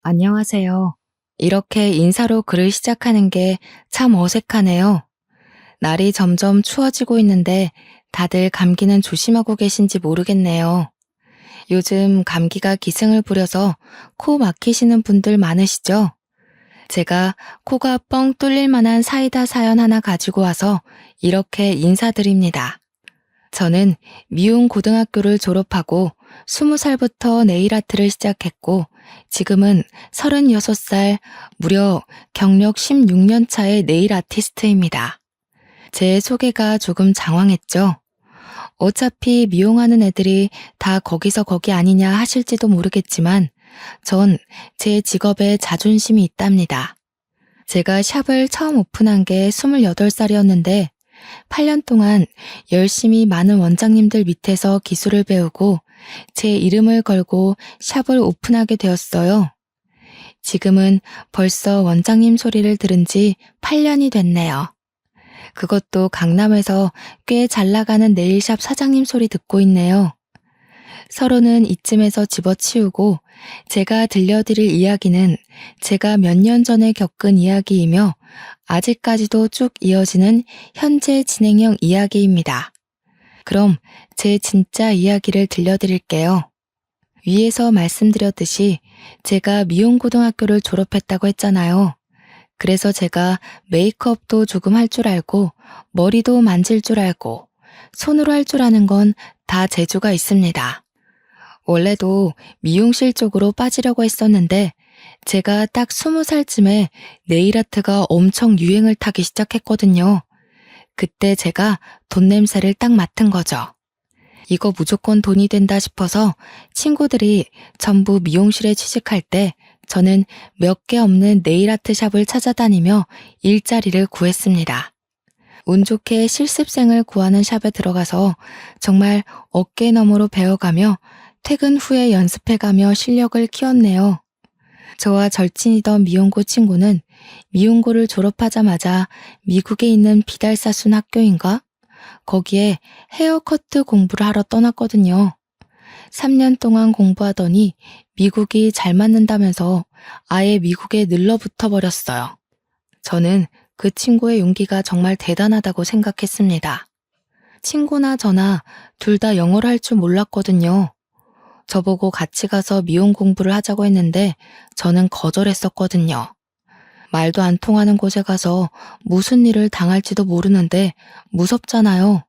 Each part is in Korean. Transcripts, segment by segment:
안녕하세요. 이렇게 인사로 글을 시작하는 게 참 어색하네요. 날이 점점 추워지고 있는데 다들 감기는 조심하고 계신지 모르겠네요. 요즘 감기가 기승을 부려서 코 막히시는 분들 많으시죠? 제가 코가 뻥 뚫릴 만한 사이다 사연 하나 가지고 와서 이렇게 인사드립니다. 저는 미용 고등학교를 졸업하고 20살부터 네일 아트를 시작했고 지금은 36살, 무려 경력 16년 차의 네일 아티스트입니다. 제 소개가 조금 장황했죠? 어차피 미용하는 애들이 다 거기서 거기 아니냐 하실지도 모르겠지만 전 제 직업에 자존심이 있답니다. 제가 샵을 처음 오픈한 게 28살이었는데 8년 동안 열심히 많은 원장님들 밑에서 기술을 배우고 제 이름을 걸고 샵을 오픈하게 되었어요. 지금은 벌써 원장님 소리를 들은 지 8년이 됐네요. 그것도 강남에서 꽤 잘 나가는 네일샵 사장님 소리 듣고 있네요. 서로는 이쯤에서 집어치우고 제가 들려드릴 이야기는 제가 몇 년 전에 겪은 이야기이며 아직까지도 쭉 이어지는 현재 진행형 이야기입니다. 그럼 제 진짜 이야기를 들려드릴게요. 위에서 말씀드렸듯이 제가 미용고등학교를 졸업했다고 했잖아요. 그래서 제가 메이크업도 조금 할 줄 알고 머리도 만질 줄 알고 손으로 할 줄 아는 건 다 재주가 있습니다. 원래도 미용실 쪽으로 빠지려고 했었는데 제가 딱 20살쯤에 네일아트가 엄청 유행을 타기 시작했거든요. 그때 제가 돈 냄새를 딱 맡은 거죠. 이거 무조건 돈이 된다 싶어서 친구들이 전부 미용실에 취직할 때 저는 몇 개 없는 네일아트 샵을 찾아다니며 일자리를 구했습니다. 운 좋게 실습생을 구하는 샵에 들어가서 정말 어깨너머로 배워가며 퇴근 후에 연습해가며 실력을 키웠네요. 저와 절친이던 미용고 친구는 미용고를 졸업하자마자 미국에 있는 비달사순 학교인가? 거기에 헤어커트 공부를 하러 떠났거든요. 3년 동안 공부하더니 미국이 잘 맞는다면서 아예 미국에 늘러붙어 버렸어요. 저는 그 친구의 용기가 정말 대단하다고 생각했습니다. 친구나 저나 둘 다 영어를 할 줄 몰랐거든요. 저보고 같이 가서 미용 공부를 하자고 했는데 저는 거절했었거든요. 말도 안 통하는 곳에 가서 무슨 일을 당할지도 모르는데 무섭잖아요.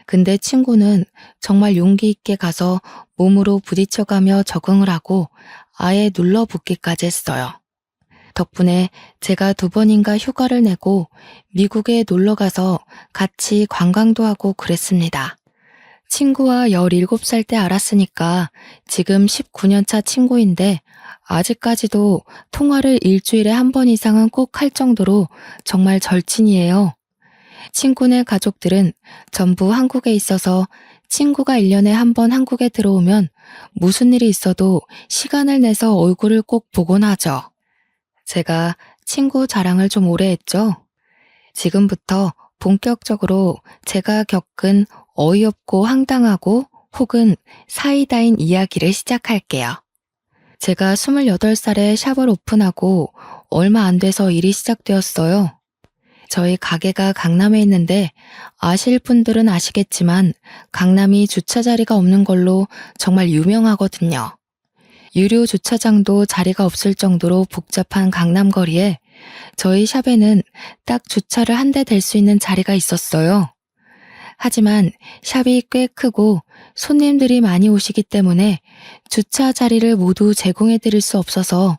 근데 친구는 정말 용기 있게 가서 몸으로 부딪혀가며 적응을 하고 아예 눌러붙기까지 했어요. 덕분에 제가 2번인가 휴가를 내고 미국에 놀러가서 같이 관광도 하고 그랬습니다. 친구와 17살 때 알았으니까 지금 19년 차 친구인데 아직까지도 통화를 일주일에 1번 이상은 꼭 할 정도로 정말 절친이에요. 친구네 가족들은 전부 한국에 있어서 친구가 1년에 1번 한국에 들어오면 무슨 일이 있어도 시간을 내서 얼굴을 꼭 보곤 하죠. 제가 친구 자랑을 좀 오래 했죠. 지금부터 본격적으로 제가 겪은 어이없고 황당하고 혹은 사이다인 이야기를 시작할게요. 제가 28살에 샵을 오픈하고 얼마 안 돼서 일이 시작되었어요. 저희 가게가 강남에 있는데 아실 분들은 아시겠지만 강남이 주차 자리가 없는 걸로 정말 유명하거든요. 유료 주차장도 자리가 없을 정도로 복잡한 강남 거리에 저희 샵에는 딱 주차를 한 대 댈 수 있는 자리가 있었어요. 하지만 샵이 꽤 크고 손님들이 많이 오시기 때문에 주차 자리를 모두 제공해 드릴 수 없어서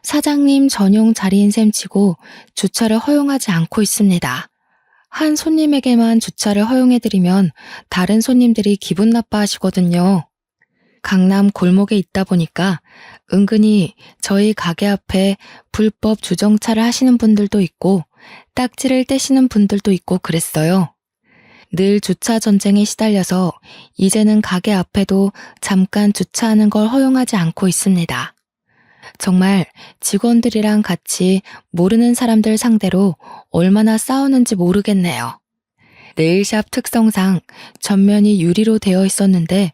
사장님 전용 자리인 셈 치고 주차를 허용하지 않고 있습니다. 한 손님에게만 주차를 허용해 드리면 다른 손님들이 기분 나빠하시거든요. 강남 골목에 있다 보니까 은근히 저희 가게 앞에 불법 주정차를 하시는 분들도 있고 딱지를 떼시는 분들도 있고 그랬어요. 늘 주차 전쟁에 시달려서 이제는 가게 앞에도 잠깐 주차하는 걸 허용하지 않고 있습니다. 정말 직원들이랑 같이 모르는 사람들 상대로 얼마나 싸우는지 모르겠네요. 네일샵 특성상 전면이 유리로 되어 있었는데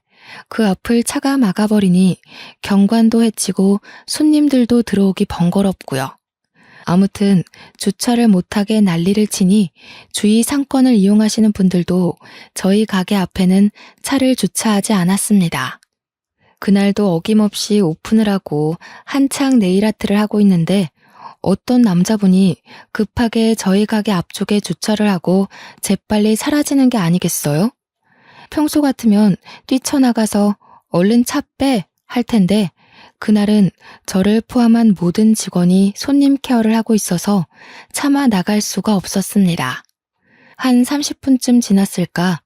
그 앞을 차가 막아버리니 경관도 해치고 손님들도 들어오기 번거롭고요. 아무튼 주차를 못하게 난리를 치니 주위 상권을 이용하시는 분들도 저희 가게 앞에는 차를 주차하지 않았습니다. 그날도 어김없이 오픈을 하고 한창 네일아트를 하고 있는데 어떤 남자분이 급하게 저희 가게 앞쪽에 주차를 하고 재빨리 사라지는 게 아니겠어요? 평소 같으면 뛰쳐나가서 얼른 차 빼! 할 텐데 그날은 저를 포함한 모든 직원이 손님 케어를 하고 있어서 차마 나갈 수가 없었습니다. 한 30분쯤 지났을까?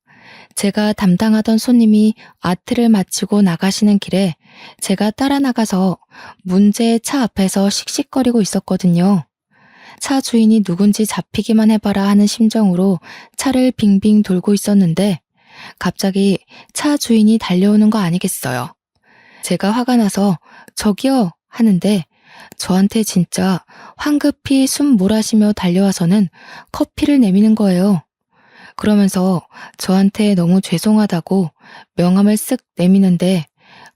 제가 담당하던 손님이 아트를 마치고 나가시는 길에 제가 따라 나가서 문제의 차 앞에서 씩씩거리고 있었거든요. 차 주인이 누군지 잡히기만 해봐라 하는 심정으로 차를 빙빙 돌고 있었는데 갑자기 차 주인이 달려오는 거 아니겠어요. 제가 화가 나서 저기요 하는데 저한테 진짜 황급히 숨 몰아쉬며 달려와서는 커피를 내미는 거예요. 그러면서 저한테 너무 죄송하다고 명함을 쓱 내미는데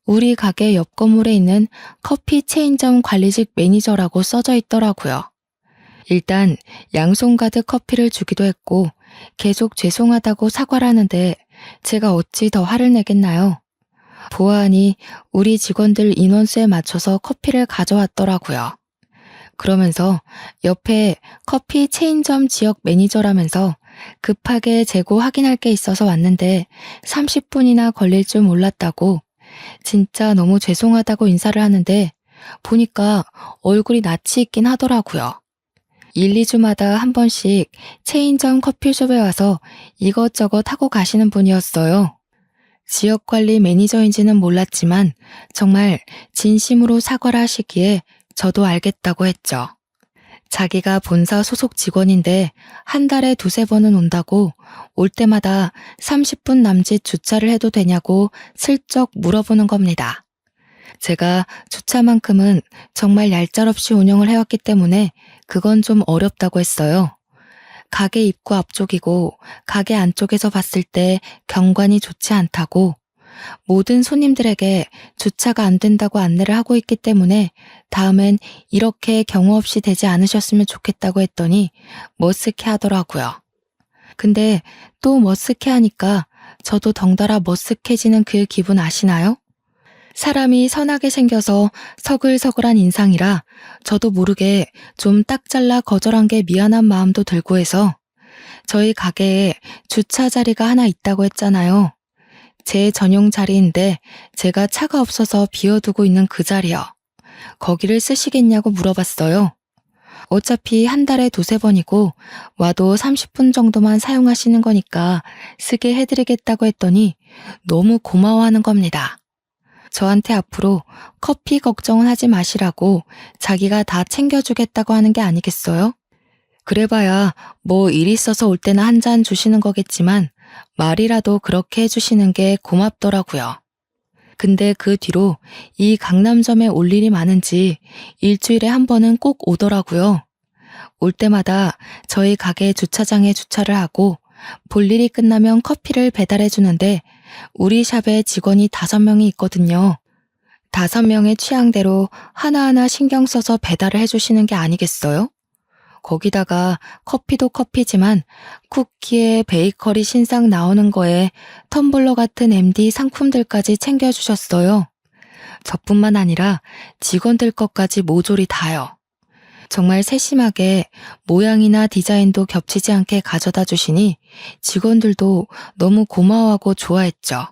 우리 가게 옆 건물에 있는 커피 체인점 관리직 매니저라고 써져 있더라고요. 일단 양손 가득 커피를 주기도 했고 계속 죄송하다고 사과를 하는데 제가 어찌 더 화를 내겠나요? 보아하니 우리 직원들 인원수에 맞춰서 커피를 가져왔더라고요. 그러면서 옆에 커피 체인점 지역 매니저라면서 급하게 재고 확인할 게 있어서 왔는데 30분이나 걸릴 줄 몰랐다고 진짜 너무 죄송하다고 인사를 하는데 보니까 얼굴이 낯이 있긴 하더라고요. 1, 2주마다 한 번씩 체인점 커피숍에 와서 이것저것 하고 가시는 분이었어요. 지역관리 매니저인지는 몰랐지만 정말 진심으로 사과를 하시기에 저도 알겠다고 했죠. 자기가 본사 소속 직원인데 한 달에 2-3번은 온다고 올 때마다 30분 남짓 주차를 해도 되냐고 슬쩍 물어보는 겁니다. 제가 주차만큼은 정말 얄짤없이 운영을 해왔기 때문에 그건 좀 어렵다고 했어요. 가게 입구 앞쪽이고 가게 안쪽에서 봤을 때 경관이 좋지 않다고 모든 손님들에게 주차가 안 된다고 안내를 하고 있기 때문에 다음엔 이렇게 경우 없이 되지 않으셨으면 좋겠다고 했더니 머쓱해 하더라고요. 근데 또 머쓱해 하니까 저도 덩달아 머쓱해지는 그 기분 아시나요? 사람이 선하게 생겨서 서글서글한 인상이라 저도 모르게 좀 딱 잘라 거절한 게 미안한 마음도 들고 해서 저희 가게에 주차 자리가 하나 있다고 했잖아요. 제 전용 자리인데 제가 차가 없어서 비워두고 있는 그 자리요. 거기를 쓰시겠냐고 물어봤어요. 어차피 한 달에 2-3번이고 와도 30분 정도만 사용하시는 거니까 쓰게 해드리겠다고 했더니 너무 고마워하는 겁니다. 저한테 앞으로 커피 걱정은 하지 마시라고 자기가 다 챙겨주겠다고 하는 게 아니겠어요? 그래봐야 뭐 일 있어서 올 때나 한 잔 주시는 거겠지만 말이라도 그렇게 해주시는 게 고맙더라고요. 근데 그 뒤로 이 강남점에 올 일이 많은지 일주일에 한 번은 꼭 오더라고요. 올 때마다 저희 가게 주차장에 주차를 하고 볼 일이 끝나면 커피를 배달해 주는데 우리 샵에 직원이 5명이 있거든요. 5명의 취향대로 하나하나 신경 써서 배달을 해주시는 게 아니겠어요? 거기다가 커피도 커피지만 쿠키에 베이커리 신상 나오는 거에 텀블러 같은 MD 상품들까지 챙겨주셨어요. 저뿐만 아니라 직원들 것까지 모조리 다요. 정말 세심하게 모양이나 디자인도 겹치지 않게 가져다 주시니 직원들도 너무 고마워하고 좋아했죠.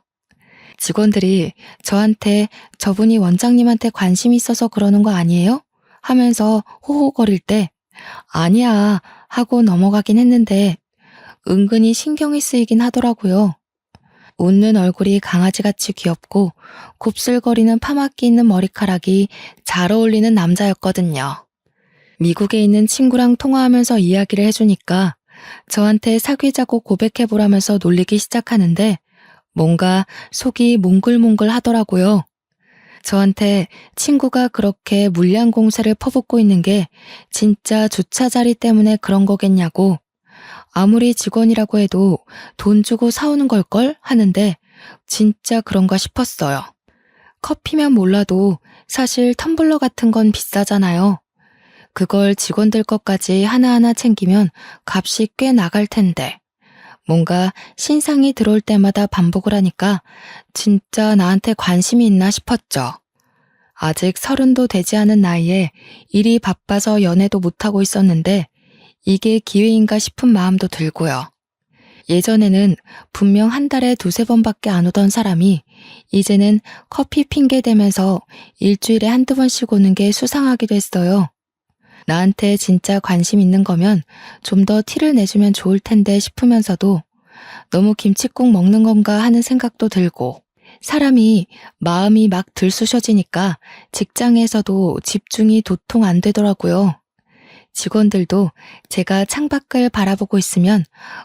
직원들이 저한테 저분이 원장님한테 관심 있어서 그러는 거 아니에요? 하면서 호호거릴 때 아니야 하고 넘어가긴 했는데 은근히 신경이 쓰이긴 하더라고요. 웃는 얼굴이 강아지같이 귀엽고 곱슬거리는 파마끼 있는 머리카락이 잘 어울리는 남자였거든요. 미국에 있는 친구랑 통화하면서 이야기를 해주니까 저한테 사귀자고 고백해보라면서 놀리기 시작하는데 뭔가 속이 몽글몽글 하더라고요. 저한테 친구가 그렇게 물량 공세를 퍼붓고 있는 게 진짜 주차 자리 때문에 그런 거겠냐고 아무리 직원이라고 해도 돈 주고 사오는 걸걸 하는데 진짜 그런가 싶었어요. 커피면 몰라도 사실 텀블러 같은 건 비싸잖아요. 그걸 직원들 것까지 하나하나 챙기면 값이 꽤 나갈 텐데. 뭔가 신상이 들어올 때마다 반복을 하니까 진짜 나한테 관심이 있나 싶었죠. 아직 30도 되지 않은 나이에 일이 바빠서 연애도 못하고 있었는데 이게 기회인가 싶은 마음도 들고요. 예전에는 분명 한 달에 두세 번밖에 안 오던 사람이 이제는 커피 핑계 대면서 일주일에 한두 번씩 오는 게 수상하기도 했어요. 나한테 진짜 관심 있는 거면 좀 더 티를 내주면 좋을 텐데 싶으면서도 너무 김칫국 먹는 건가 하는 생각도 들고 사람이 마음이 막 들쑤셔지니까 직장에서도 집중이 도통 안 되더라고요. 직원들도 제가 창밖을 바라보고 있으면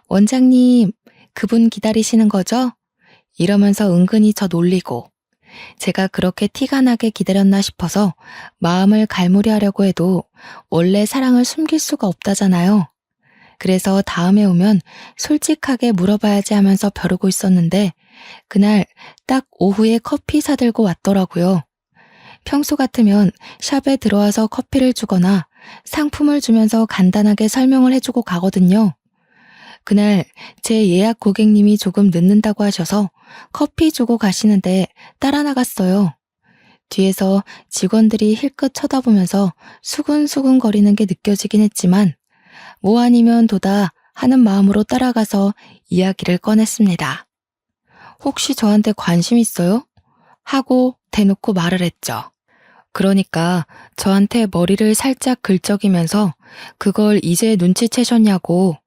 원장님, 그분 기다리시는 거죠? 이러면서 은근히 저 놀리고 제가 그렇게 티가 나게 기다렸나 싶어서 마음을 갈무리하려고 해도 원래 사랑을 숨길 수가 없다잖아요. 그래서 다음에 오면 솔직하게 물어봐야지 하면서 벼르고 있었는데 그날 딱 오후에 커피 사들고 왔더라고요. 평소 같으면 샵에 들어와서 커피를 주거나 상품을 주면서 간단하게 설명을 해주고 가거든요. 그날 제 예약 고객님이 조금 늦는다고 하셔서 커피 주고 가시는데 따라 나갔어요. 뒤에서 직원들이 힐끗 쳐다보면서 수근수근 거리는 게 느껴지긴 했지만 뭐 아니면 도다 하는 마음으로 따라가서 이야기를 꺼냈습니다. 혹시 저한테 관심 있어요? 하고 대놓고 말을 했죠. 그러니까 저한테 머리를 살짝 긁적이면서 그걸 이제 눈치채셨냐고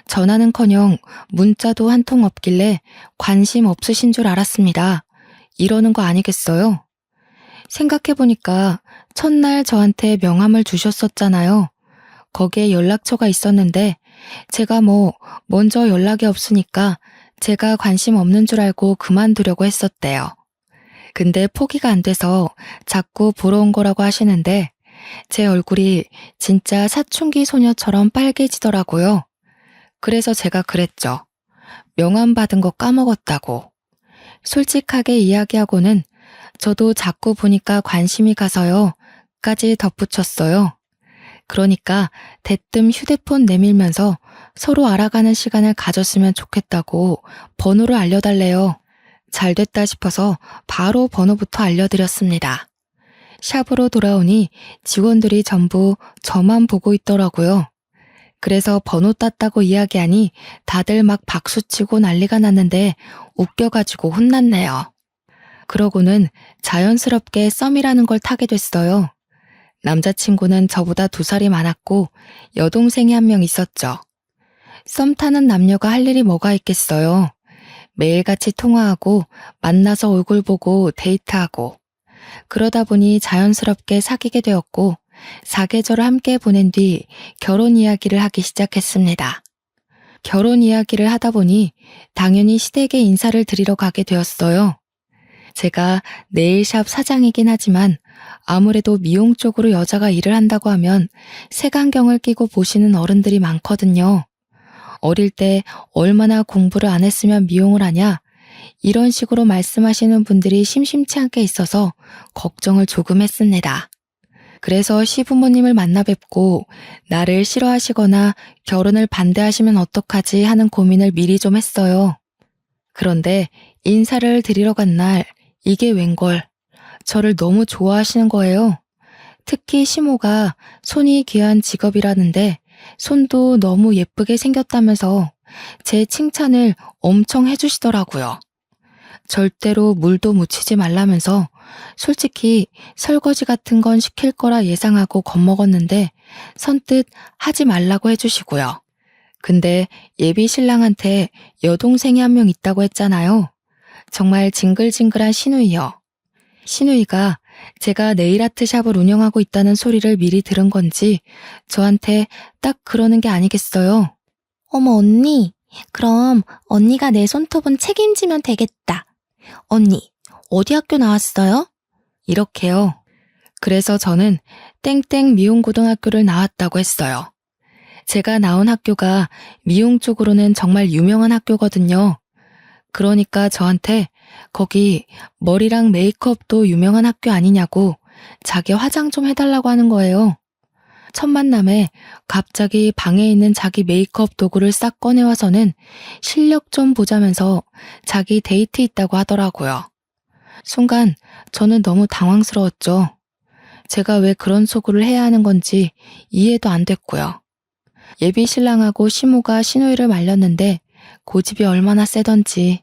전화는커녕 문자도 한 통 없길래 관심 없으신 줄 알았습니다. 이러는 거 아니겠어요? 생각해보니까 첫날 저한테 명함을 주셨었잖아요. 거기에 연락처가 있었는데 제가 먼저 연락이 없으니까 제가 관심 없는 줄 알고 그만두려고 했었대요. 근데 포기가 안 돼서 자꾸 보러 온 거라고 하시는데 제 얼굴이 진짜 사춘기 소녀처럼 빨개지더라고요. 그래서 제가 그랬죠. 명함 받은 거 까먹었다고. 솔직하게 이야기하고는 저도 자꾸 보니까 관심이 가서요. 까지 덧붙였어요. 그러니까 대뜸 휴대폰 내밀면서 서로 알아가는 시간을 가졌으면 좋겠다고 번호를 알려달래요. 잘 됐다 싶어서 바로 번호부터 알려드렸습니다. 샵으로 돌아오니 직원들이 전부 저만 보고 있더라고요. 그래서 번호 땄다고 이야기하니 다들 막 박수치고 난리가 났는데 웃겨가지고 혼났네요. 그러고는 자연스럽게 썸이라는 걸 타게 됐어요. 남자친구는 저보다 2살이 많았고 여동생이 한 명 있었죠. 썸 타는 남녀가 할 일이 뭐가 있겠어요. 매일같이 통화하고 만나서 얼굴 보고 데이트하고 그러다 보니 자연스럽게 사귀게 되었고 사계절을 함께 보낸 뒤 결혼 이야기를 하기 시작했습니다. 결혼 이야기를 하다 보니 당연히 시댁에 인사를 드리러 가게 되었어요. 제가 네일샵 사장이긴 하지만 아무래도 미용 쪽으로 여자가 일을 한다고 하면 색안경을 끼고 보시는 어른들이 많거든요. 어릴 때 얼마나 공부를 안 했으면 미용을 하냐 이런 식으로 말씀하시는 분들이 심심치 않게 있어서 걱정을 조금 했습니다. 그래서 시부모님을 만나 뵙고 나를 싫어하시거나 결혼을 반대하시면 어떡하지 하는 고민을 미리 좀 했어요. 그런데 인사를 드리러 간 날 이게 웬걸 저를 너무 좋아하시는 거예요. 특히 시모가 손이 귀한 직업이라는데 손도 너무 예쁘게 생겼다면서 제 칭찬을 엄청 해주시더라고요. 절대로 물도 묻히지 말라면서 솔직히 설거지 같은 건 시킬 거라 예상하고 겁먹었는데 선뜻 하지 말라고 해주시고요. 근데 예비 신랑한테 여동생이 한 명 있다고 했잖아요. 정말 징글징글한 시누이요. 시누이가 제가 네일아트 샵을 운영하고 있다는 소리를 미리 들은 건지 저한테 딱 그러는 게 아니겠어요. 어머, 언니. 그럼 언니가 내 손톱은 책임지면 되겠다. 언니, 어디 학교 나왔어요? 이렇게요. 그래서 저는 땡땡 미용고등학교를 나왔다고 했어요. 제가 나온 학교가 미용 쪽으로는 정말 유명한 학교거든요. 그러니까 저한테 거기 머리랑 메이크업도 유명한 학교 아니냐고 자기 화장 좀 해달라고 하는 거예요. 첫 만남에 갑자기 방에 있는 자기 메이크업 도구를 싹 꺼내와서는 실력 좀 보자면서 자기 데이트 있다고 하더라고요. 순간 저는 너무 당황스러웠죠. 제가 왜 그런 소구를 해야 하는 건지 이해도 안 됐고요. 예비 신랑하고 시모가 시누이를 말렸는데 고집이 얼마나 세던지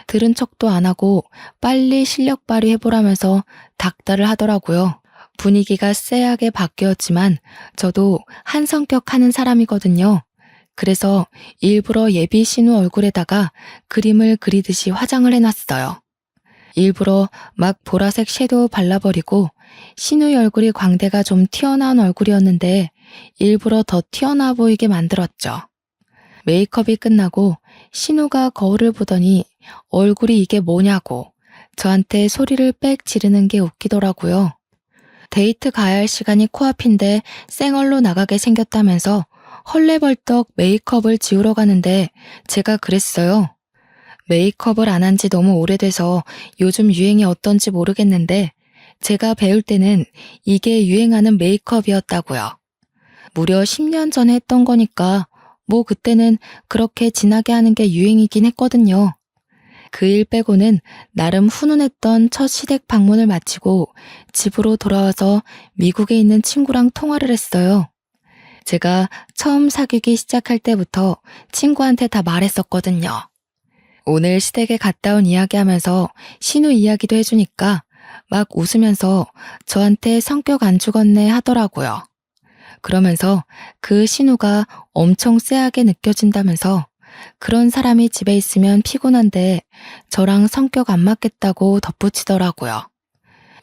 들은 척도 안 하고 빨리 실력 발휘해보라면서 닥달을 하더라고요. 분위기가 쎄하게 바뀌었지만 저도 한 성격 하는 사람이거든요. 그래서 일부러 예비 신우 얼굴에다가 그림을 그리듯이 화장을 해놨어요. 일부러 막 보라색 섀도우 발라버리고 신우의 얼굴이 광대가 좀 튀어나온 얼굴이었는데 일부러 더 튀어나와 보이게 만들었죠. 메이크업이 끝나고 신우가 거울을 보더니 얼굴이 이게 뭐냐고 저한테 소리를 빽 지르는 게 웃기더라고요. 데이트 가야 할 시간이 코앞인데 쌩얼로 나가게 생겼다면서 헐레벌떡 메이크업을 지우러 가는데 제가 그랬어요. 메이크업을 안 한 지 너무 오래돼서 요즘 유행이 어떤지 모르겠는데 제가 배울 때는 이게 유행하는 메이크업이었다고요. 무려 10년 전에 했던 거니까 뭐 그때는 그렇게 진하게 하는 게 유행이긴 했거든요. 그 일 빼고는 나름 훈훈했던 첫 시댁 방문을 마치고 집으로 돌아와서 미국에 있는 친구랑 통화를 했어요. 제가 처음 사귀기 시작할 때부터 친구한테 다 말했었거든요. 오늘 시댁에 갔다 온 이야기하면서 신우 이야기도 해주니까 막 웃으면서 저한테 성격 안 죽었네 하더라고요. 그러면서 그 신우가 엄청 쎄하게 느껴진다면서 그런 사람이 집에 있으면 피곤한데 저랑 성격 안 맞겠다고 덧붙이더라고요.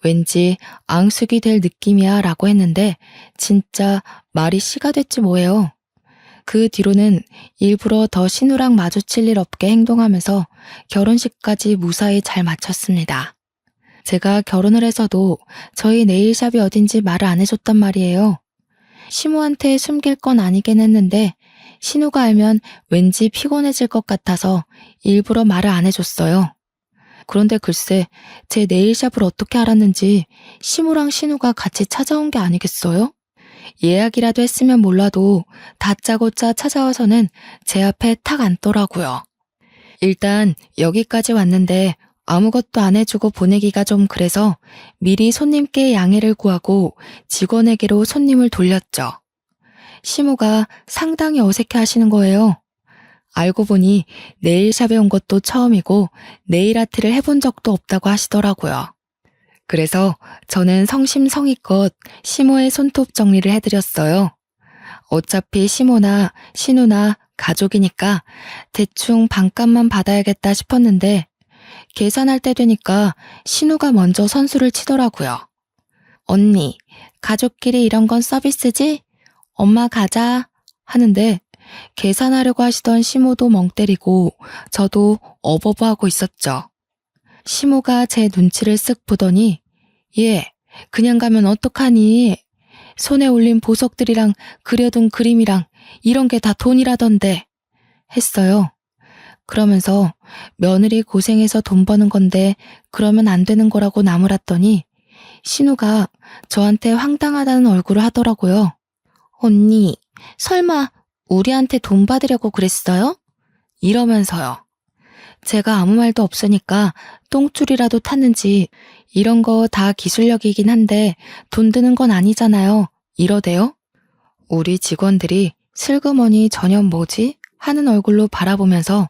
왠지 앙숙이 될 느낌이야 라고 했는데 진짜 말이 씨가 됐지 뭐예요. 그 뒤로는 일부러 더 신우랑 마주칠 일 없게 행동하면서 결혼식까지 무사히 잘 마쳤습니다. 제가 결혼을 해서도 저희 네일샵이 어딘지 말을 안 해줬단 말이에요. 시모한테 숨길 건 아니긴 했는데 신우가 알면 왠지 피곤해질 것 같아서 일부러 말을 안 해줬어요. 그런데 글쎄 제 네일샵을 어떻게 알았는지 시모랑 신우가 같이 찾아온 게 아니겠어요? 예약이라도 했으면 몰라도 다짜고짜 찾아와서는 제 앞에 탁 앉더라고요. 일단 여기까지 왔는데 아무것도 안 해주고 보내기가 좀 그래서 미리 손님께 양해를 구하고 직원에게로 손님을 돌렸죠. 시모가 상당히 어색해 하시는 거예요. 알고 보니 네일샵에 온 것도 처음이고 네일 아트를 해본 적도 없다고 하시더라고요. 그래서 저는 성심성의껏 시모의 손톱 정리를 해드렸어요. 어차피 시모나 신우나 가족이니까 대충 반값만 받아야겠다 싶었는데 계산할 때 되니까 신우가 먼저 선수를 치더라고요. 언니, 가족끼리 이런 건 서비스지? 엄마 가자 하는데 계산하려고 하시던 시모도 멍 때리고 저도 어버버하고 있었죠. 시모가 제 눈치를 쓱 보더니 얘 그냥 가면 어떡하니? 손에 올린 보석들이랑 그려둔 그림이랑 이런 게 다 돈이라던데 했어요. 그러면서 며느리 고생해서 돈 버는 건데 그러면 안 되는 거라고 나무랐더니 신우가 저한테 황당하다는 얼굴을 하더라고요. 언니, 설마 우리한테 돈 받으려고 그랬어요? 이러면서요. 제가 아무 말도 없으니까 똥줄이라도 탔는지 이런 거 다 기술력이긴 한데 돈 드는 건 아니잖아요. 이러대요. 우리 직원들이 슬그머니 저년 뭐지? 하는 얼굴로 바라보면서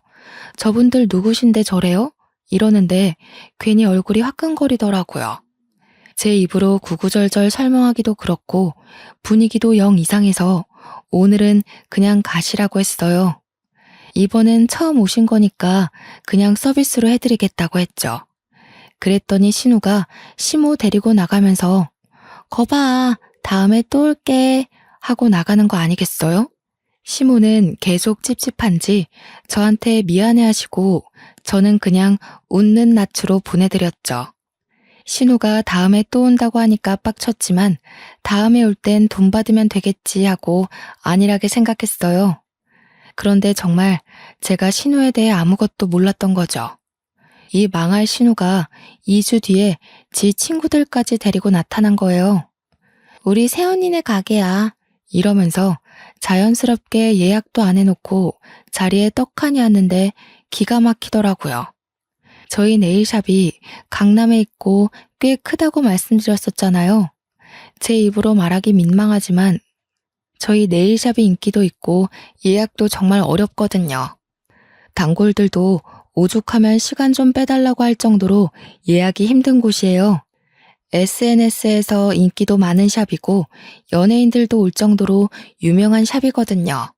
저분들 누구신데 저래요? 이러는데 괜히 얼굴이 화끈거리더라고요. 제 입으로 구구절절 설명하기도 그렇고 분위기도 영 이상해서 오늘은 그냥 가시라고 했어요. 이번엔 처음 오신 거니까 그냥 서비스로 해드리겠다고 했죠. 그랬더니 신우가 시모 데리고 나가면서 거봐, 다음에 또 올게 하고 나가는 거 아니겠어요? 시모는 계속 찝찝한지 저한테 미안해하시고 저는 그냥 웃는 낯으로 보내드렸죠. 신우가 다음에 또 온다고 하니까 빡쳤지만 다음에 올 땐 돈 받으면 되겠지 하고 안일하게 생각했어요. 그런데 정말 제가 신우에 대해 아무것도 몰랐던 거죠. 이 망할 신우가 2주 뒤에 지 친구들까지 데리고 나타난 거예요. 우리 새언니네 가게야. 이러면서 자연스럽게 예약도 안 해놓고 자리에 떡하니 앉는데 기가 막히더라고요. 저희 네일샵이 강남에 있고 꽤 크다고 말씀드렸었잖아요. 제 입으로 말하기 민망하지만 저희 네일샵이 인기도 있고 예약도 정말 어렵거든요. 단골들도 오죽하면 시간 좀 빼달라고 할 정도로 예약이 힘든 곳이에요. SNS에서 인기도 많은 샵이고 연예인들도 올 정도로 유명한 샵이거든요.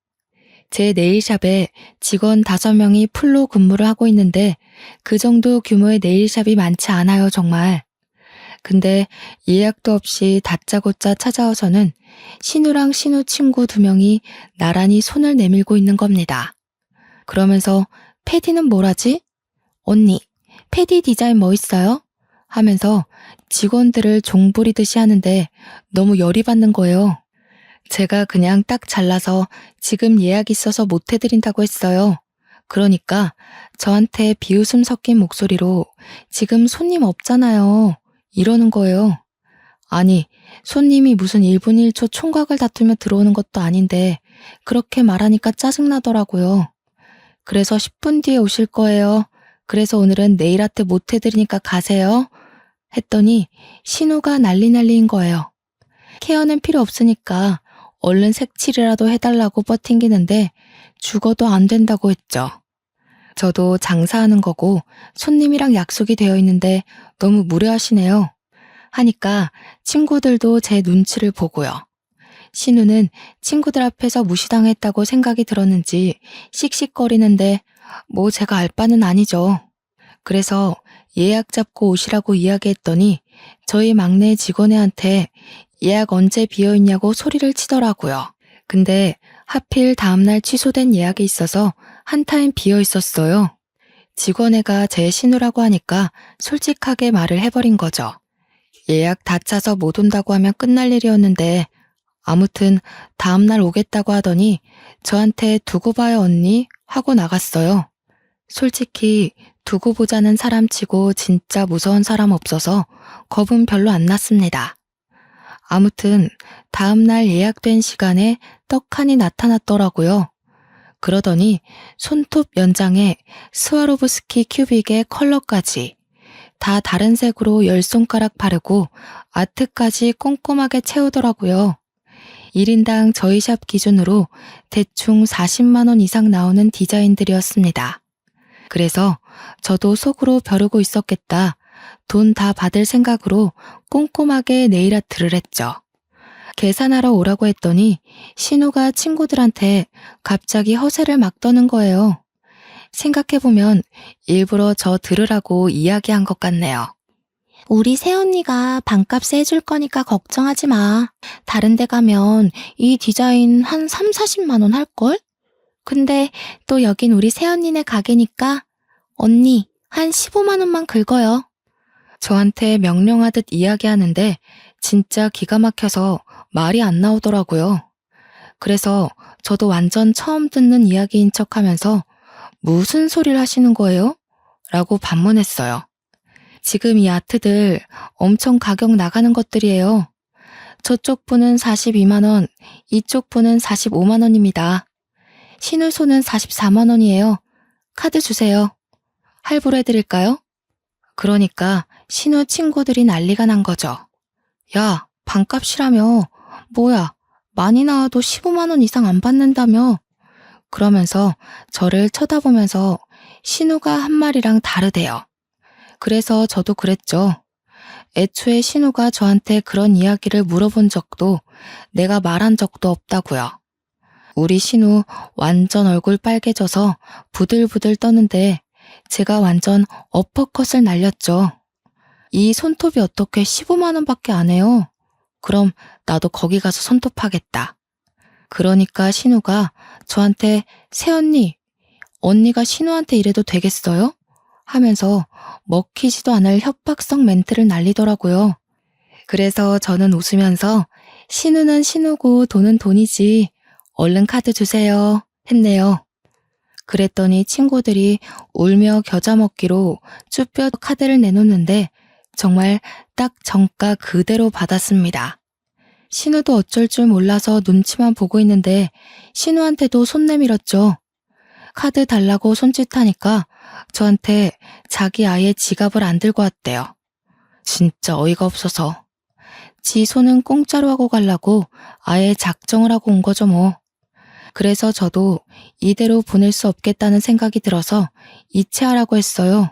제 네일샵에 직원 5명이 풀로 근무를 하고 있는데 그 정도 규모의 네일샵이 많지 않아요, 정말. 근데 예약도 없이 다짜고짜 찾아와서는 신우랑 신우 친구 2명이 나란히 손을 내밀고 있는 겁니다. 그러면서 패디는 뭐라지? 언니, 패디 디자인 뭐 있어요? 하면서 직원들을 종부리듯이 하는데 너무 열이 받는 거예요. 제가 그냥 딱 잘라서 지금 예약 있어서 못 해드린다고 했어요. 그러니까 저한테 비웃음 섞인 목소리로 지금 손님 없잖아요. 이러는 거예요. 아니, 손님이 무슨 1분 1초 총각을 다투며 들어오는 것도 아닌데 그렇게 말하니까 짜증나더라고요. 그래서 10분 뒤에 오실 거예요. 그래서 오늘은 네일 아트 못 해드리니까 가세요. 했더니 신우가 난리인 거예요. 케어는 필요 없으니까 얼른 색칠이라도 해달라고 버팅기는데 죽어도 안 된다고 했죠. 저도 장사하는 거고 손님이랑 약속이 되어 있는데 너무 무례하시네요. 하니까 친구들도 제 눈치를 보고요. 신우는 친구들 앞에서 무시당했다고 생각이 들었는지 씩씩거리는데 뭐 제가 알 바는 아니죠. 그래서 예약 잡고 오시라고 이야기했더니 저희 막내 직원애한테 예약 언제 비어있냐고 소리를 치더라고요. 근데 하필 다음날 취소된 예약이 있어서 한 타임 비어있었어요. 직원애가 제 신우라고 하니까 솔직하게 말을 해버린 거죠. 예약 다 차서 못 온다고 하면 끝날 일이었는데 아무튼 다음날 오겠다고 하더니 저한테 두고 봐요 언니 하고 나갔어요. 솔직히 두고 보자는 사람치고 진짜 무서운 사람 없어서 겁은 별로 안 났습니다. 아무튼 다음날 예약된 시간에 떡하니 나타났더라고요. 그러더니 손톱 연장에 스와로브스키 큐빅의 컬러까지 다 다른 색으로 10손가락 바르고 아트까지 꼼꼼하게 채우더라고요. 1인당 저희 샵 기준으로 대충 40만 원 이상 나오는 디자인들이었습니다. 그래서 저도 속으로 벼르고 있었겠다. 돈 다 받을 생각으로 꼼꼼하게 네일 아트를 했죠. 계산하러 오라고 했더니 신우가 친구들한테 갑자기 허세를 막 떠는 거예요. 생각해보면 일부러 저 들으라고 이야기한 것 같네요. 우리 새언니가 반값에 해줄 거니까 걱정하지 마. 다른 데 가면 이 디자인 한 3, 40만 원 할걸? 근데 또 여긴 우리 새언니네 가게니까 언니 한 15만 원만 긁어요. 저한테 명령하듯 이야기하는데 진짜 기가 막혀서 말이 안 나오더라고요. 그래서 저도 완전 처음 듣는 이야기인 척하면서 무슨 소리를 하시는 거예요? 라고 반문했어요. 지금 이 아트들 엄청 가격 나가는 것들이에요. 저쪽 분은 42만 원, 이쪽 분은 45만 원입니다. 신우 손은 44만 원이에요. 카드 주세요. 할부로 해드릴까요? 그러니까 신우 친구들이 난리가 난 거죠. 야, 반값이라며. 뭐야, 많이 나와도 15만 원 이상 안 받는다며. 그러면서 저를 쳐다보면서 신우가 한 말이랑 다르대요. 그래서 저도 그랬죠. 애초에 신우가 저한테 그런 이야기를 물어본 적도 내가 말한 적도 없다고요. 우리 신우 완전 얼굴 빨개져서 부들부들 떠는데 제가 완전 어퍼컷을 날렸죠. 이 손톱이 어떻게 15만 원밖에 안 해요? 그럼 나도 거기 가서 손톱하겠다. 그러니까 신우가 저한테 새언니, 언니가 신우한테 이래도 되겠어요? 하면서 먹히지도 않을 협박성 멘트를 날리더라고요. 그래서 저는 웃으면서 신우는 신우고 돈은 돈이지. 얼른 카드 주세요. 했네요. 그랬더니 친구들이 울며 겨자 먹기로 쭈뼛 카드를 내놓는데 정말 딱 정가 그대로 받았습니다. 신우도 어쩔 줄 몰라서 눈치만 보고 있는데 신우한테도 손 내밀었죠. 카드 달라고 손짓하니까 저한테 자기 아예 지갑을 안 들고 왔대요. 진짜 어이가 없어서. 지 손은 공짜로 하고 가려고 아예 작정을 하고 온 거죠 뭐. 그래서 저도 이대로 보낼 수 없겠다는 생각이 들어서 이체하라고 했어요.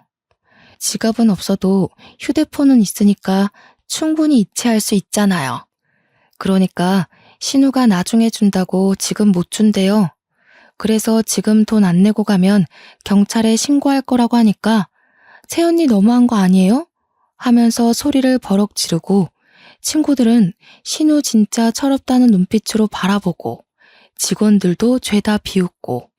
지갑은 없어도 휴대폰은 있으니까 충분히 이체할 수 있잖아요. 그러니까 신우가 나중에 준다고 지금 못 준대요. 그래서 지금 돈 안 내고 가면 경찰에 신고할 거라고 하니까 새언니 너무한 거 아니에요? 하면서 소리를 버럭 지르고 친구들은 신우 진짜 철없다는 눈빛으로 바라보고 직원들도 죄다 비웃고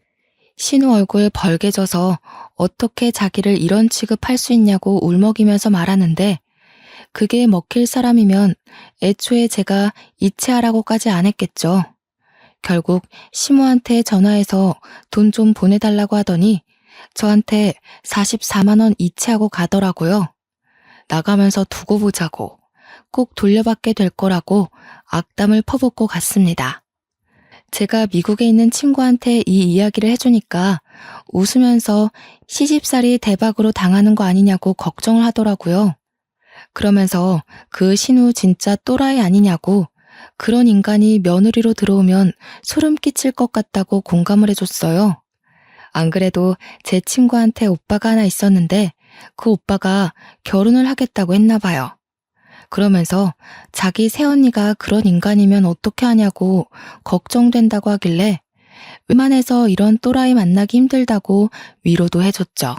신우 얼굴 벌개져서 어떻게 자기를 이런 취급할 수 있냐고 울먹이면서 말하는데 그게 먹힐 사람이면 애초에 제가 이체하라고까지 안 했겠죠. 결국 시모한테 전화해서 돈 좀 보내달라고 하더니 저한테 44만 원 이체하고 가더라고요. 나가면서 두고 보자고 꼭 돌려받게 될 거라고 악담을 퍼붓고 갔습니다. 제가 미국에 있는 친구한테 이 이야기를 해주니까 웃으면서 시집살이 대박으로 당하는 거 아니냐고 걱정을 하더라고요. 그러면서 그 신우 진짜 또라이 아니냐고 그런 인간이 며느리로 들어오면 소름 끼칠 것 같다고 공감을 해줬어요. 안 그래도 제 친구한테 오빠가 하나 있었는데 그 오빠가 결혼을 하겠다고 했나 봐요. 그러면서 자기 새언니가 그런 인간이면 어떻게 하냐고 걱정된다고 하길래 웬만해서 이런 또라이 만나기 힘들다고 위로도 해줬죠.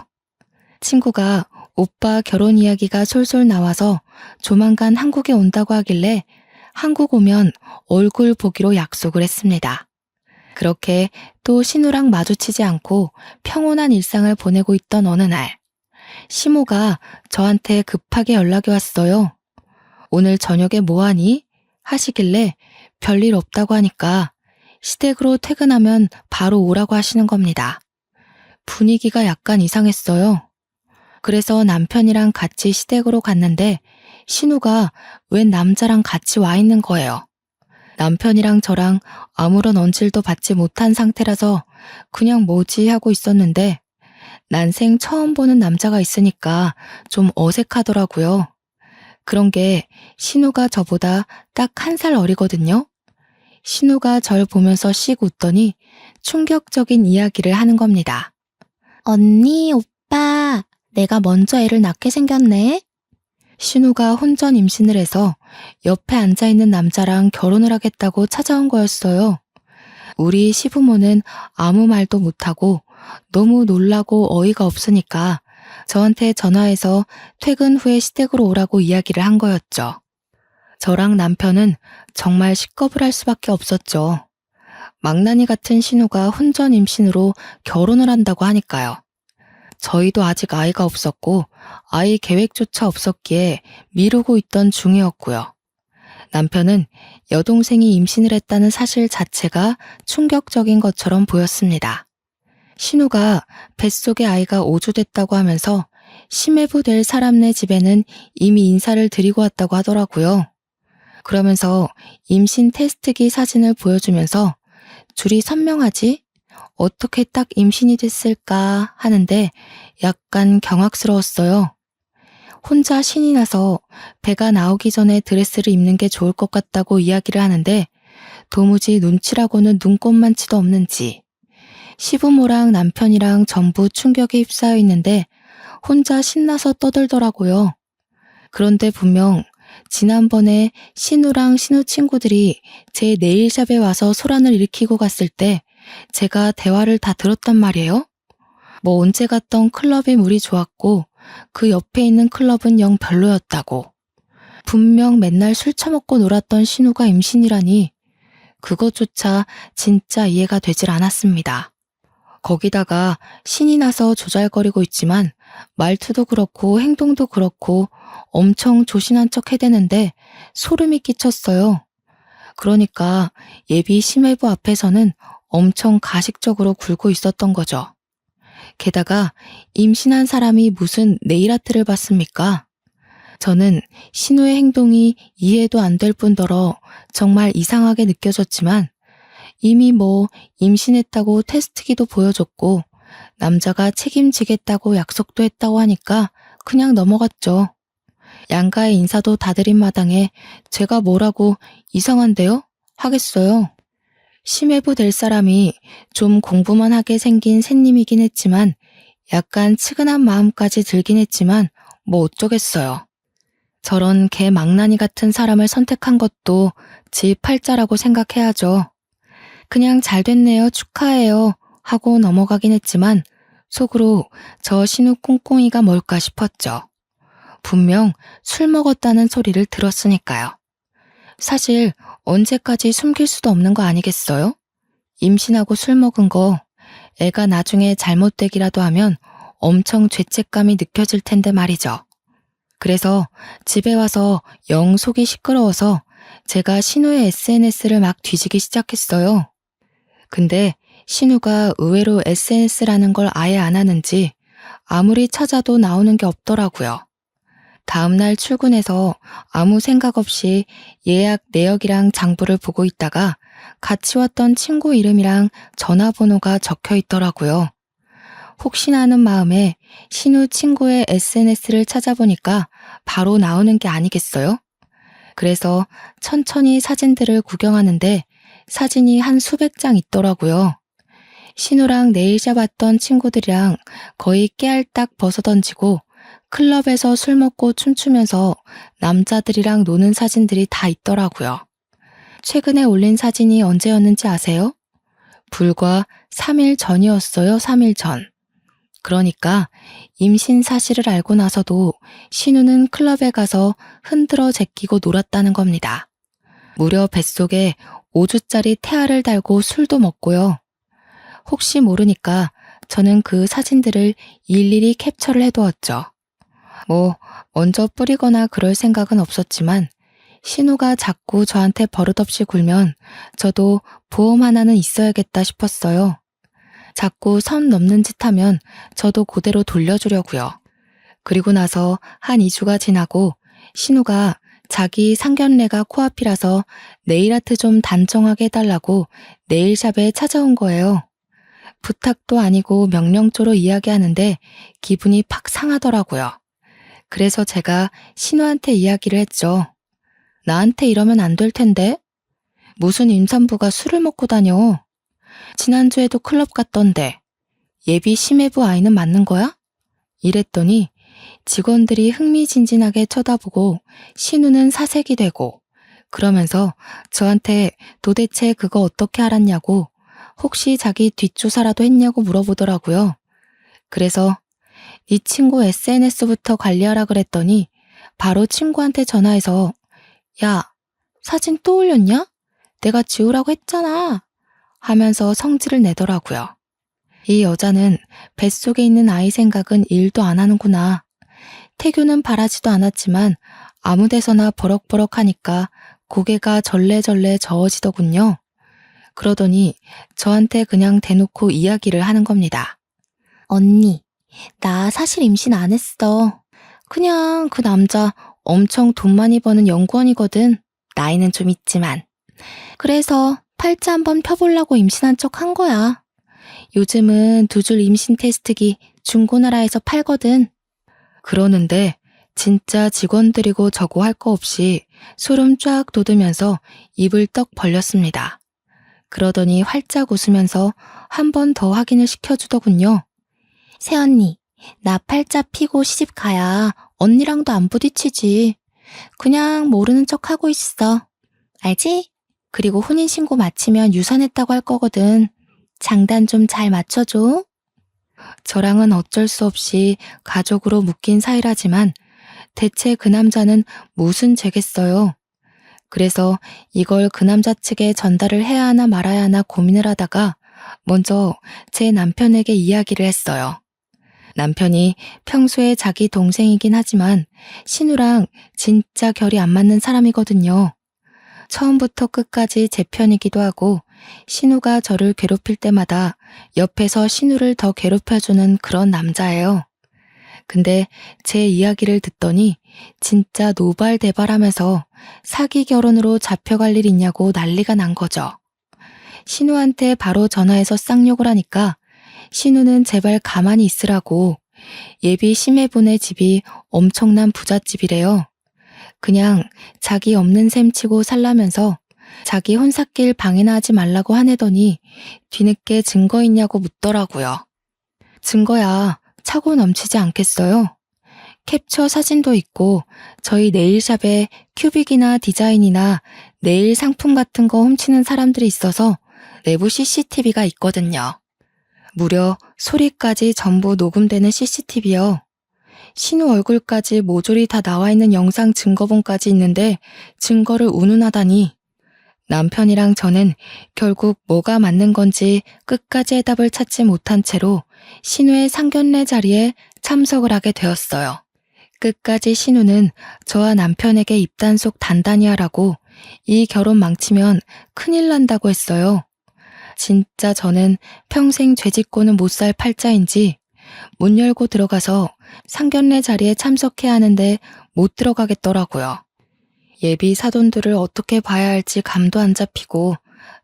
친구가 오빠 결혼 이야기가 솔솔 나와서 조만간 한국에 온다고 하길래 한국 오면 얼굴 보기로 약속을 했습니다. 그렇게 또 신우랑 마주치지 않고 평온한 일상을 보내고 있던 어느 날, 시모가 저한테 급하게 연락이 왔어요. 오늘 저녁에 뭐하니? 하시길래 별일 없다고 하니까 시댁으로 퇴근하면 바로 오라고 하시는 겁니다. 분위기가 약간 이상했어요. 그래서 남편이랑 같이 시댁으로 갔는데 신우가 웬 남자랑 같이 와 있는 거예요. 남편이랑 저랑 아무런 언질도 받지 못한 상태라서 그냥 뭐지 하고 있었는데 난생 처음 보는 남자가 있으니까 좀 어색하더라고요. 그런 게 신우가 저보다 딱 1살 어리거든요. 신우가 절 보면서 씩 웃더니 충격적인 이야기를 하는 겁니다. 언니, 오빠, 내가 먼저 애를 낳게 생겼네. 신우가 혼전 임신을 해서 옆에 앉아있는 남자랑 결혼을 하겠다고 찾아온 거였어요. 우리 시부모는 아무 말도 못하고 너무 놀라고 어이가 없으니까 저한테 전화해서 퇴근 후에 시댁으로 오라고 이야기를 한 거였죠. 저랑 남편은 정말 식겁을 할 수밖에 없었죠. 망나니 같은 신우가 혼전 임신으로 결혼을 한다고 하니까요. 저희도 아직 아이가 없었고 아이 계획조차 없었기에 미루고 있던 중이었고요. 남편은 여동생이 임신을 했다는 사실 자체가 충격적인 것처럼 보였습니다. 신우가 뱃속에 아이가 오주됐다고 하면서 심해부 될 사람네 집에는 이미 인사를 드리고 왔다고 하더라고요. 그러면서 임신 테스트기 사진을 보여주면서 줄이 선명하지? 어떻게 딱 임신이 됐을까 하는데 약간 경악스러웠어요. 혼자 신이 나서 배가 나오기 전에 드레스를 입는 게 좋을 것 같다고 이야기를 하는데 도무지 눈치라고는 눈꼽만치도 없는지 시부모랑 남편이랑 전부 충격에 휩싸여 있는데 혼자 신나서 떠들더라고요. 그런데 분명 지난번에 신우랑 신우 친구들이 제 네일샵에 와서 소란을 일으키고 갔을 때 제가 대화를 다 들었단 말이에요. 뭐 언제 갔던 클럽이 물이 좋았고 그 옆에 있는 클럽은 영 별로였다고. 분명 맨날 술 처먹고 놀았던 신우가 임신이라니 그것조차 진짜 이해가 되질 않았습니다. 거기다가 신이 나서 조잘거리고 있지만 말투도 그렇고 행동도 그렇고 엄청 조신한 척 해대는데 소름이 끼쳤어요. 그러니까 예비 심해부 앞에서는 엄청 가식적으로 굴고 있었던 거죠. 게다가 임신한 사람이 무슨 네일아트를 받습니까? 저는 신우의 행동이 이해도 안 될 뿐더러 정말 이상하게 느껴졌지만 이미 임신했다고 테스트기도 보여줬고 남자가 책임지겠다고 약속도 했다고 하니까 그냥 넘어갔죠. 양가의 인사도 다 드린 마당에 제가 뭐라고 이상한데요? 하겠어요. 심해부 될 사람이 좀 공부만 하게 생긴 새님이긴 했지만 약간 측은한 마음까지 들긴 했지만 뭐 어쩌겠어요. 저런 개 망나니 같은 사람을 선택한 것도 지 팔자라고 생각해야죠. 그냥 잘 됐네요, 축하해요 하고 넘어가긴 했지만 속으로 저 신우 꽁꽁이가 뭘까 싶었죠. 분명 술 먹었다는 소리를 들었으니까요. 사실 언제까지 숨길 수도 없는 거 아니겠어요? 임신하고 술 먹은 거 애가 나중에 잘못되기라도 하면 엄청 죄책감이 느껴질 텐데 말이죠. 그래서 집에 와서 영 속이 시끄러워서 제가 신우의 SNS를 막 뒤지기 시작했어요. 근데 신우가 의외로 SNS라는 걸 아예 안 하는지 아무리 찾아도 나오는 게 없더라고요. 다음날 출근해서 아무 생각 없이 예약 내역이랑 장부를 보고 있다가 같이 왔던 친구 이름이랑 전화번호가 적혀 있더라고요. 혹시나 하는 마음에 신우 친구의 SNS를 찾아보니까 바로 나오는 게 아니겠어요? 그래서 천천히 사진들을 구경하는데 사진이 한 수백 장 있더라고요. 신우랑 네일샵 왔던 친구들이랑 거의 깨알딱 벗어던지고 클럽에서 술 먹고 춤추면서 남자들이랑 노는 사진들이 다 있더라고요. 최근에 올린 사진이 언제였는지 아세요? 불과 3일 전이었어요, 3일 전. 그러니까 임신 사실을 알고 나서도 신우는 클럽에 가서 흔들어 제끼고 놀았다는 겁니다. 무려 뱃속에 5주짜리 태아를 달고 술도 먹고요. 혹시 모르니까 저는 그 사진들을 일일이 캡처를 해두었죠. 먼저 뿌리거나 그럴 생각은 없었지만 신우가 자꾸 저한테 버릇없이 굴면 저도 보험 하나는 있어야겠다 싶었어요. 자꾸 선 넘는 짓 하면 저도 그대로 돌려주려고요. 그리고 나서 한 2주가 지나고 신우가 자기 상견례가 코앞이라서 네일아트 좀 단정하게 해달라고 네일샵에 찾아온 거예요. 부탁도 아니고 명령조로 이야기하는데 기분이 팍 상하더라고요. 그래서 제가 신우한테 이야기를 했죠. 나한테 이러면 안 될 텐데? 무슨 임산부가 술을 먹고 다녀? 지난주에도 클럽 갔던데 예비 심해부 아이는 맞는 거야? 이랬더니 직원들이 흥미진진하게 쳐다보고 신우는 사색이 되고 그러면서 저한테 도대체 그거 어떻게 알았냐고 혹시 자기 뒷조사라도 했냐고 물어보더라고요. 그래서 네 친구 SNS부터 관리하라 그랬더니 바로 친구한테 전화해서 야, 사진 또 올렸냐? 내가 지우라고 했잖아. 하면서 성질을 내더라고요. 이 여자는 뱃속에 있는 아이 생각은 일도 안 하는구나. 태교는 바라지도 않았지만 아무 데서나 버럭버럭 하니까 고개가 절레절레 저어지더군요. 그러더니 저한테 그냥 대놓고 이야기를 하는 겁니다. 언니, 나 사실 임신 안 했어. 그냥 그 남자 엄청 돈 많이 버는 연구원이거든. 나이는 좀 있지만. 그래서 팔자 한번 펴보려고 임신한 척 한 거야. 요즘은 2줄 임신 테스트기 중고나라에서 팔거든. 그러는데 진짜 직원들이고 저고 할 거 없이 소름 쫙 돋으면서 입을 떡 벌렸습니다. 그러더니 활짝 웃으면서 한 번 더 확인을 시켜주더군요. 새언니, 나 팔자 피고 시집 가야 언니랑도 안 부딪히지. 그냥 모르는 척 하고 있어. 알지? 그리고 혼인신고 마치면 유산했다고 할 거거든. 장단 좀 잘 맞춰줘. 저랑은 어쩔 수 없이 가족으로 묶인 사이라지만 대체 그 남자는 무슨 죄겠어요. 그래서 이걸 그 남자 측에 전달을 해야 하나 말아야 하나 고민을 하다가 먼저 제 남편에게 이야기를 했어요. 남편이 평소에 자기 동생이긴 하지만 신우랑 진짜 결이 안 맞는 사람이거든요. 처음부터 끝까지 제 편이기도 하고 신우가 저를 괴롭힐 때마다 옆에서 신우를 더 괴롭혀주는 그런 남자예요. 근데 제 이야기를 듣더니 진짜 노발대발하면서 사기 결혼으로 잡혀갈 일 있냐고 난리가 난 거죠. 신우한테 바로 전화해서 쌍욕을 하니까 신우는 제발 가만히 있으라고, 예비 심해분의 집이 엄청난 부잣집이래요. 그냥 자기 없는 셈 치고 살라면서 자기 혼삿길 방해나 하지 말라고 화내더니 뒤늦게 증거 있냐고 묻더라고요. 증거야 차고 넘치지 않겠어요? 캡처 사진도 있고 저희 네일샵에 큐빅이나 디자인이나 네일 상품 같은 거 훔치는 사람들이 있어서 내부 CCTV가 있거든요. 무려 소리까지 전부 녹음되는 CCTV요. 신우 얼굴까지 모조리 다 나와 있는 영상 증거본까지 있는데 증거를 운운하다니. 남편이랑 저는 결국 뭐가 맞는 건지 끝까지 해답을 찾지 못한 채로 신우의 상견례 자리에 참석을 하게 되었어요. 끝까지 신우는 저와 남편에게 입단속 단단히 하라고, 이 결혼 망치면 큰일 난다고 했어요. 진짜 저는 평생 죄짓고는 못 살 팔자인지 문 열고 들어가서 상견례 자리에 참석해야 하는데 못 들어가겠더라고요. 예비 사돈들을 어떻게 봐야 할지 감도 안 잡히고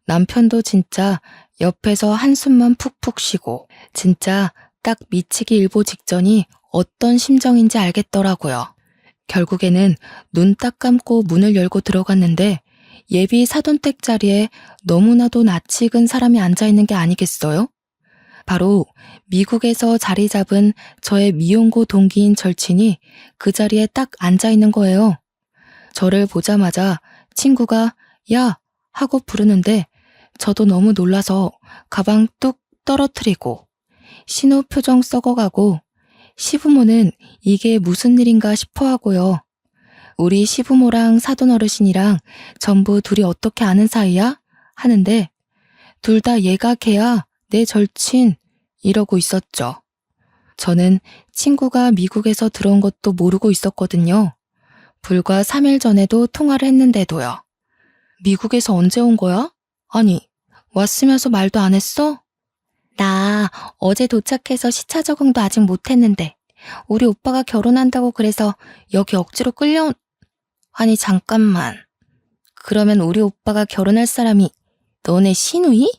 남편도 진짜 옆에서 한숨만 푹푹 쉬고 진짜 딱 미치기 일보 직전이 어떤 심정인지 알겠더라고요. 결국에는 눈 딱 감고 문을 열고 들어갔는데 예비 사돈댁 자리에 너무나도 낯이 익은 사람이 앉아있는 게 아니겠어요? 바로 미국에서 자리 잡은 저의 미용고 동기인 절친이 그 자리에 딱 앉아있는 거예요. 저를 보자마자 친구가 야! 하고 부르는데 저도 너무 놀라서 가방 뚝 떨어뜨리고 신우 표정 썩어가고 시부모는 이게 무슨 일인가 싶어 하고요. 우리 시부모랑 사돈 어르신이랑 전부 둘이 어떻게 아는 사이야? 하는데 둘 다 얘가 걔야, 내 절친, 이러고 있었죠. 저는 친구가 미국에서 들어온 것도 모르고 있었거든요. 불과 3일 전에도 통화를 했는데도요. 미국에서 언제 온 거야? 아니, 왔으면서 말도 안 했어? 나 어제 도착해서 시차 적응도 아직 못했는데 우리 오빠가 결혼한다고 그래서 여기 억지로 끌려온... 아니 잠깐만. 그러면 우리 오빠가 결혼할 사람이 너네 신우이?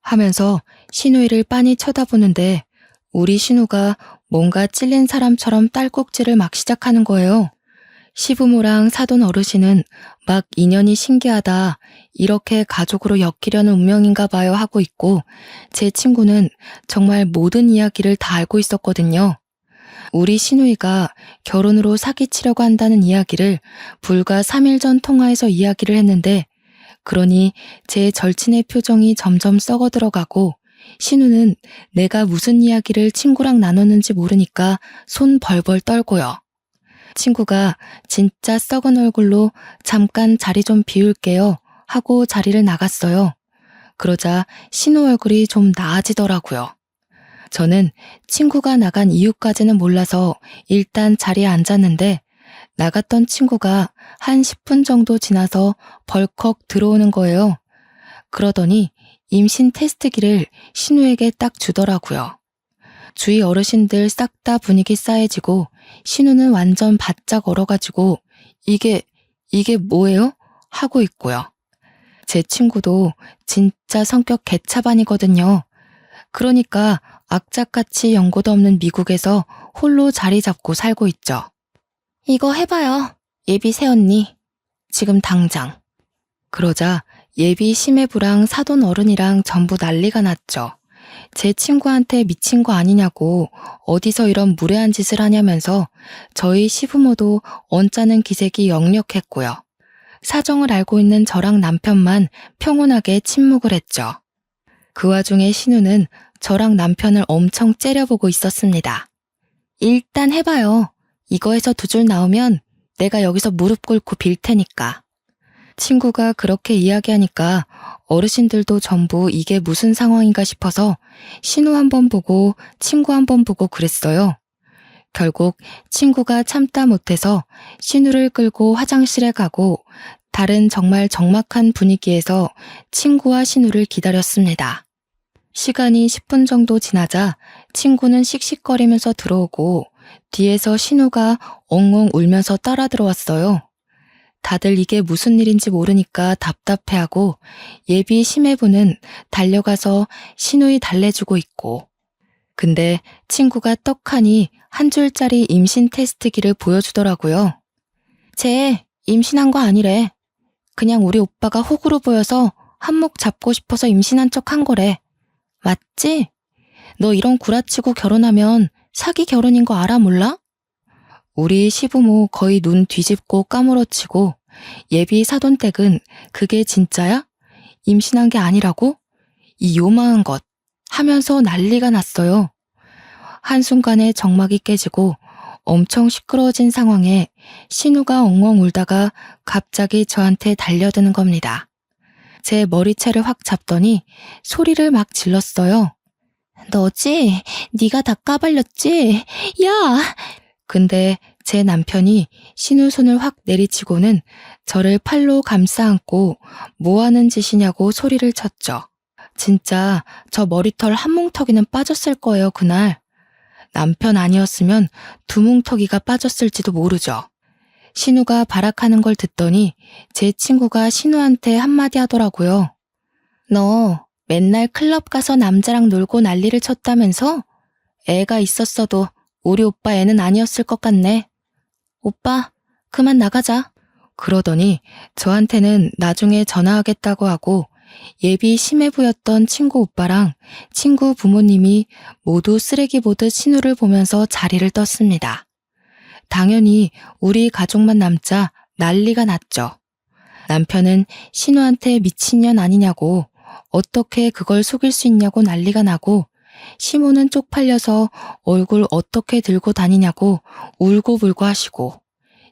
하면서 신우이를 빤히 쳐다보는데 우리 신우가 뭔가 찔린 사람처럼 딸꾹질을 막 시작하는 거예요. 시부모랑 사돈 어르신은 막 인연이 신기하다, 이렇게 가족으로 엮이려는 운명인가 봐요 하고 있고 제 친구는 정말 모든 이야기를 다 알고 있었거든요. 우리 신우이가 결혼으로 사기치려고 한다는 이야기를 불과 3일 전 통화에서 이야기를 했는데 그러니 제 절친의 표정이 점점 썩어 들어가고 신우는 내가 무슨 이야기를 친구랑 나눴는지 모르니까 손 벌벌 떨고요. 친구가 진짜 썩은 얼굴로 잠깐 자리 좀 비울게요 하고 자리를 나갔어요. 그러자 신우 얼굴이 좀 나아지더라고요. 저는 친구가 나간 이유까지는 몰라서 일단 자리에 앉았는데 나갔던 친구가 한 10분 정도 지나서 벌컥 들어오는 거예요. 그러더니 임신 테스트기를 신우에게 딱 주더라고요. 주위 어르신들 싹 다 분위기 싸해지고 신우는 완전 바짝 얼어가지고 이게 뭐예요? 하고 있고요. 제 친구도 진짜 성격 개차반이거든요. 그러니까 악착같이 연고도 없는 미국에서 홀로 자리 잡고 살고 있죠. 이거 해봐요. 예비 새언니. 지금 당장. 그러자 예비 시매부랑 사돈 어른이랑 전부 난리가 났죠. 제 친구한테 미친 거 아니냐고 어디서 이런 무례한 짓을 하냐면서 저희 시부모도 언짢은 기색이 역력했고요. 사정을 알고 있는 저랑 남편만 평온하게 침묵을 했죠. 그 와중에 신우는 저랑 남편을 엄청 째려보고 있었습니다. 일단 해봐요. 이거에서 2줄 나오면 내가 여기서 무릎 꿇고 빌 테니까. 친구가 그렇게 이야기하니까 어르신들도 전부 이게 무슨 상황인가 싶어서 신우 한 번 보고 친구 한 번 보고 그랬어요. 결국 친구가 참다 못해서 신우를 끌고 화장실에 가고 다른 정말 적막한 분위기에서 친구와 신우를 기다렸습니다. 시간이 10분 정도 지나자 친구는 씩씩거리면서 들어오고 뒤에서 신우가 엉엉 울면서 따라 들어왔어요. 다들 이게 무슨 일인지 모르니까 답답해하고 예비 심해부는 달려가서 신우이 달래주고 있고, 근데 친구가 떡하니 한 줄짜리 임신 테스트기를 보여주더라고요. 쟤 임신한 거 아니래. 그냥 우리 오빠가 호구로 보여서 한몫 잡고 싶어서 임신한 척 한 거래. 맞지? 너 이런 구라치고 결혼하면 사기 결혼인 거 알아 몰라? 우리 시부모 거의 눈 뒤집고 까무러치고 예비 사돈댁은 그게 진짜야? 임신한 게 아니라고? 이 요망한 것 하면서 난리가 났어요. 한순간에 정막이 깨지고 엄청 시끄러워진 상황에 신우가 엉엉 울다가 갑자기 저한테 달려드는 겁니다. 제 머리채를 확 잡더니 소리를 막 질렀어요. 너지? 네가 다 까발렸지? 야! 근데 제 남편이 신우 손을 확 내리치고는 저를 팔로 감싸 안고 뭐하는 짓이냐고 소리를 쳤죠. 진짜 저 머리털 한 뭉텅이는 빠졌을 거예요, 그날. 남편 아니었으면 두 뭉텅이가 빠졌을지도 모르죠. 신우가 발악하는 걸 듣더니 제 친구가 신우한테 한마디 하더라고요. 너 맨날 클럽 가서 남자랑 놀고 난리를 쳤다면서? 애가 있었어도 우리 오빠 애는 아니었을 것 같네. 오빠, 그만 나가자. 그러더니 저한테는 나중에 전화하겠다고 하고 예비 심해부였던 친구 오빠랑 친구 부모님이 모두 쓰레기 보듯 신우를 보면서 자리를 떴습니다. 당연히 우리 가족만 남자 난리가 났죠. 남편은 신우한테 미친년 아니냐고, 어떻게 그걸 속일 수 있냐고 난리가 나고, 시모는 쪽팔려서 얼굴 어떻게 들고 다니냐고 울고불고 하시고,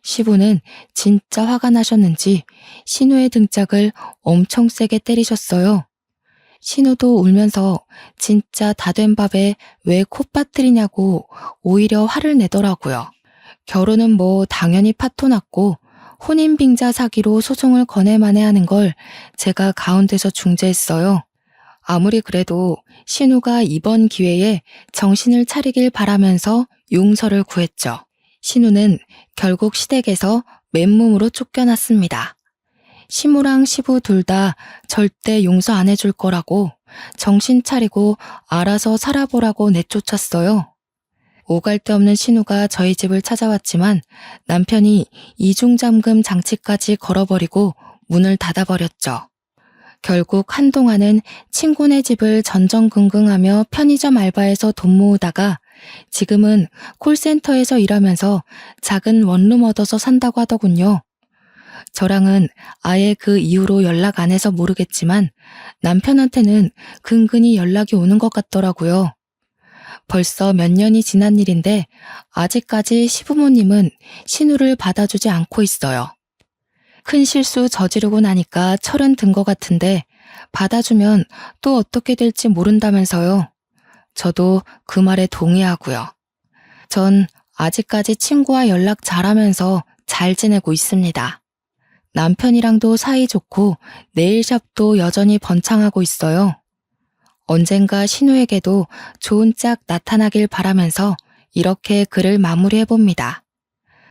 시부는 진짜 화가 나셨는지 신우의 등짝을 엄청 세게 때리셨어요. 신우도 울면서 진짜 다 된 밥에 왜 코 빠뜨리냐고 오히려 화를 내더라고요. 결혼은 뭐 당연히 파토났고 혼인빙자 사기로 소송을 거낼만해 하는 걸 제가 가운데서 중재했어요. 아무리 그래도 신우가 이번 기회에 정신을 차리길 바라면서 용서를 구했죠. 신우는 결국 시댁에서 맨몸으로 쫓겨났습니다. 시무랑 시부 둘 다 절대 용서 안 해줄 거라고 정신 차리고 알아서 살아보라고 내쫓았어요. 오갈 데 없는 신우가 저희 집을 찾아왔지만 남편이 이중잠금 장치까지 걸어버리고 문을 닫아버렸죠. 결국 한동안은 친구네 집을 전전긍긍하며 편의점 알바에서 돈 모으다가 지금은 콜센터에서 일하면서 작은 원룸 얻어서 산다고 하더군요. 저랑은 아예 그 이후로 연락 안 해서 모르겠지만 남편한테는 근근히 연락이 오는 것 같더라고요. 벌써 몇 년이 지난 일인데 아직까지 시부모님은 신우를 받아주지 않고 있어요. 큰 실수 저지르고 나니까 철은 든 것 같은데 받아주면 또 어떻게 될지 모른다면서요. 저도 그 말에 동의하고요. 전 아직까지 친구와 연락 잘하면서 잘 지내고 있습니다. 남편이랑도 사이좋고 네일샵도 여전히 번창하고 있어요. 언젠가 신우에게도 좋은 짝 나타나길 바라면서 이렇게 글을 마무리해봅니다.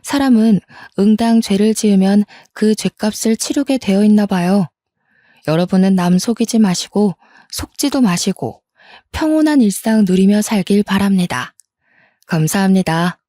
사람은 응당 죄를 지으면 그 죄값을 치르게 되어 있나 봐요. 여러분은 남 속이지 마시고 속지도 마시고 평온한 일상 누리며 살길 바랍니다. 감사합니다.